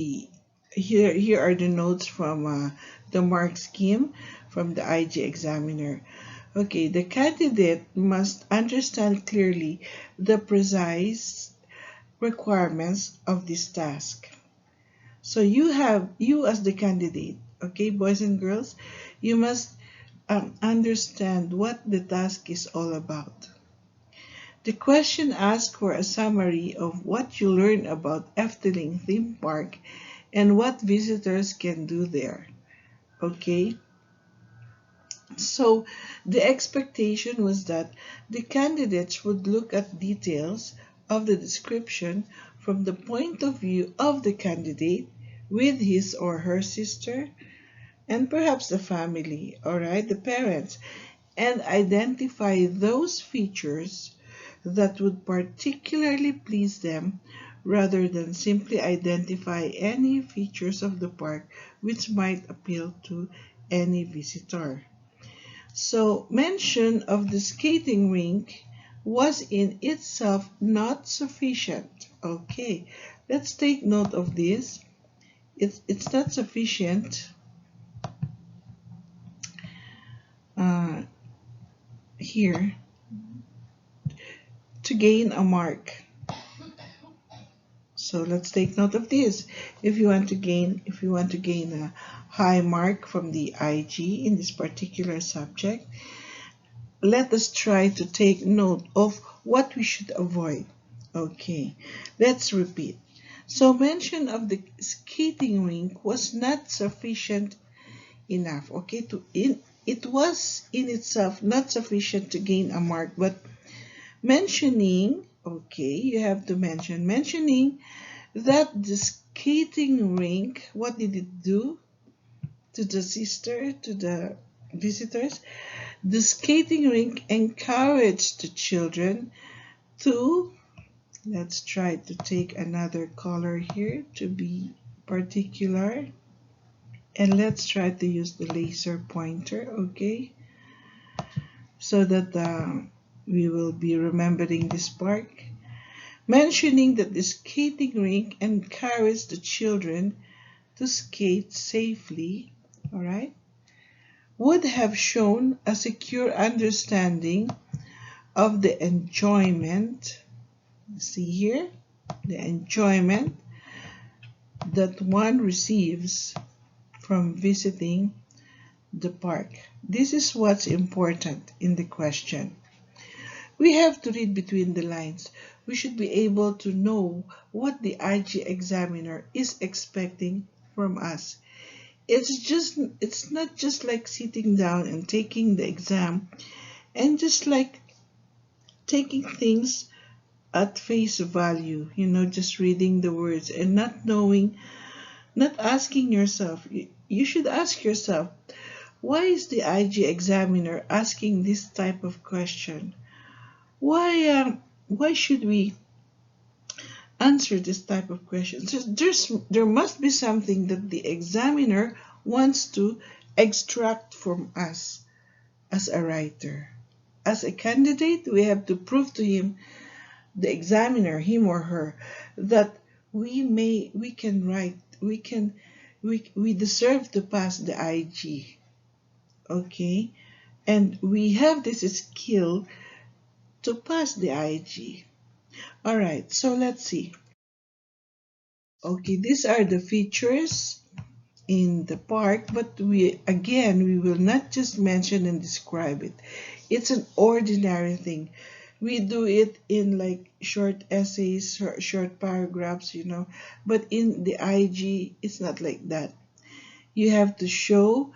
Here are the notes from the mark scheme from the IG examiner. Okay, the candidate must understand clearly the precise requirements of this task. So you as the candidate, okay, boys and girls, you must understand what the task is all about. The question asks for a summary of what you learned about Efteling theme park and what visitors can do there. Okay, so the expectation was that the candidates would look at details of the description from the point of view of the candidate with his or her sister and perhaps the family, all right, the parents, and identify those features that would particularly please them rather than simply identify any features of the park which might appeal to any visitor. So, mention of the skating rink was in itself not sufficient. Okay, let's take note of this. It's not sufficient uh, here to gain a mark. So let's take note of this. If you want to gain a high mark from the IG in this particular subject, let us try to take note of what we should avoid. Okay, let's repeat. So mention of the skating rink was not sufficient enough. Okay, it was in itself not sufficient to gain a mark, but mentioning, okay, you have to mentioning that the skating rink, what did it do to the sister, to the visitors? The skating rink encouraged the children to, let's try to take another color here to be particular, and let's try to use the laser pointer, okay, so that we will be remembering this part. Mentioning that the skating rink encouraged the children to skate safely, all right, would have shown a secure understanding of the enjoyment. See here, the enjoyment that one receives from visiting the park. This is what's important in the question. We have to read between the lines. We should be able to know what the IG examiner is expecting from us. It's not just like sitting down and taking the exam and just like taking things at face value, just reading the words and not knowing, not asking yourself. You should ask yourself, why is the IG examiner asking this type of question? Why should we answer this type of question? So there must be something that the examiner wants to extract from us as a writer. As a candidate, we have to prove to him, the examiner, him or her, that we can write, we deserve to pass the IG. Okay? And we have this skill to pass the IG. All right, so let's see. Okay, these are the features in the park, but we will not just mention and describe it. It's an ordinary thing. We do it in like short essays, short paragraphs, but in the IG, it's not like that. You have to show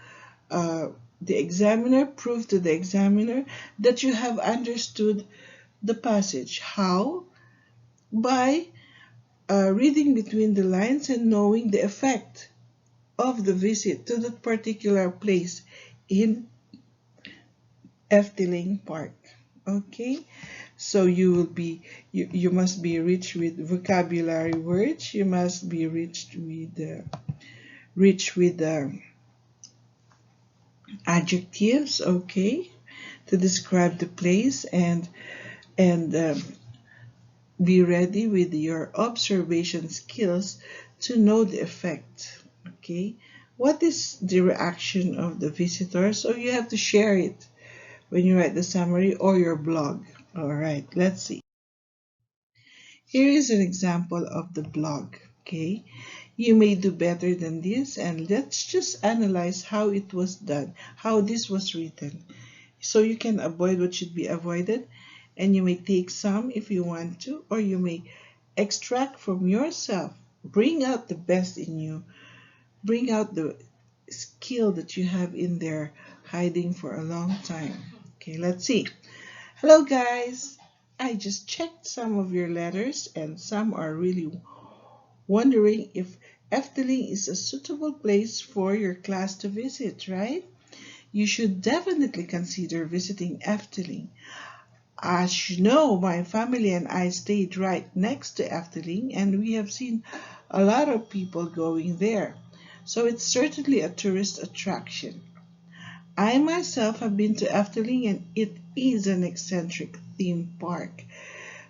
the examiner, prove to the examiner that you have understood the passage. How? By reading between the lines and knowing the effect of the visit to that particular place in Efteling Park. Okay, so you must be rich with vocabulary words. You must be rich with adjectives. Okay, to describe the place, and be ready with your observation skills to know the effect. Okay, what is the reaction of the visitor? So you have to share it when you write the summary or your blog. All right, let's see. Here is an example of the blog. Okay, you may do better than this, and let's just analyze how it was done, how this was written, so you can avoid what should be avoided, and you may take some if you want to, or you may extract from yourself. Bring out the best in you. Bring out the skill that you have in there hiding for a long time. Okay, let's see. Hello guys. I just checked some of your letters and some are really wondering if Efteling is a suitable place for your class to visit, right? You should definitely consider visiting Efteling. As you know, my family and I stayed right next to Efteling and we have seen a lot of people going there. So it's certainly a tourist attraction. I myself have been to Efteling and it is an eccentric theme park.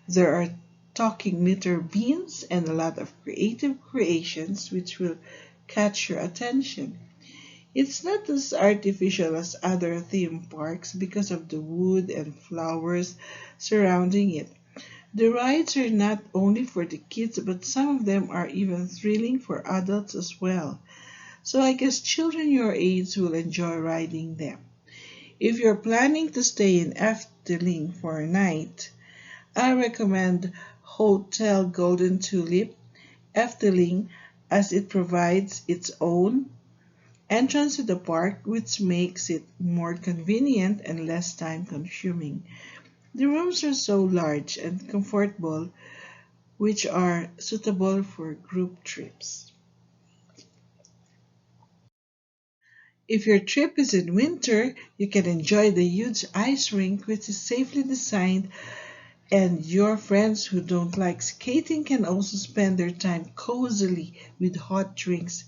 There are talking litter beans and a lot of creative creations which will catch your attention. It's not as artificial as other theme parks because of the wood and flowers surrounding it. The rides are not only for the kids, but some of them are even thrilling for adults as well. So I guess children your age will enjoy riding them. If you're planning to stay in Efteling for a night, I recommend Hotel Golden Tulip Efteling as it provides its own entrance to the park, which makes it more convenient and less time consuming. The rooms are so large and comfortable, which are suitable for group trips. If your trip is in winter, you can enjoy the huge ice rink, which is safely designed, and your friends who don't like skating can also spend their time cozily with hot drinks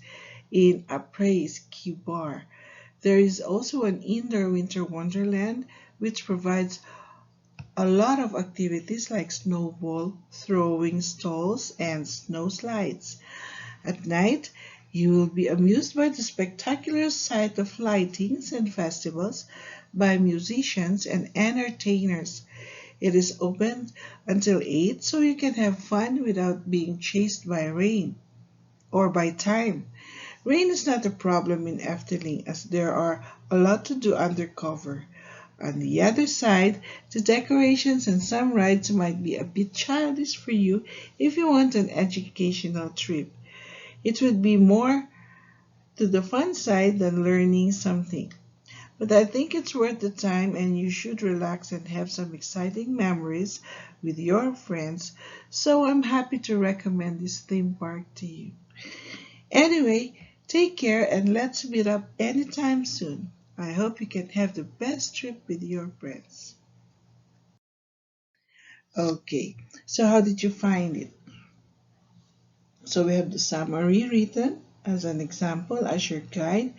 in a praise ski bar. There is also an indoor winter wonderland which provides a lot of activities like snowball throwing stalls and snow slides. At night, you will be amused by the spectacular sight of lightings and festivals by musicians and entertainers. It is open until 8 so you can have fun without being chased by rain or by time. Rain is not a problem in Efteling as there are a lot to do undercover. On the other side, the decorations and some rides might be a bit childish for you if you want an educational trip. It would be more to the fun side than learning something. But I think it's worth the time and you should relax and have some exciting memories with your friends. So I'm happy to recommend this theme park to you. Anyway, take care and let's meet up anytime soon. I hope you can have the best trip with your friends. Okay, so how did you find it? So we have the summary written as an example as your guide,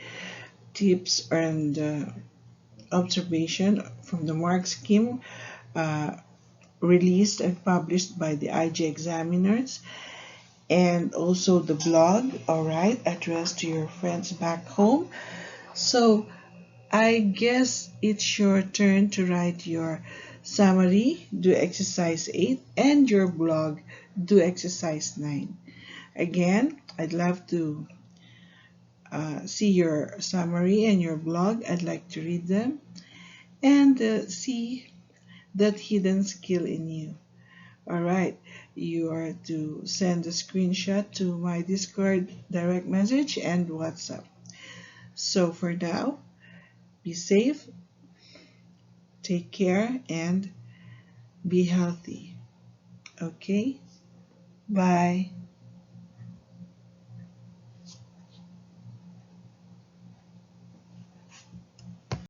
tips and observation from the mark scheme uh, released and published by the IG examiners, and also the blog, all right, addressed to your friends back home. So I guess it's your turn to write your summary, do exercise 8, and your blog, do exercise 9. Again, I'd love to see your summary and your blog. I'd like to read them and see that hidden skill in you. All right, you are to send a screenshot to my Discord direct message and WhatsApp. So for now, be safe, take care, and be healthy. Okay, bye.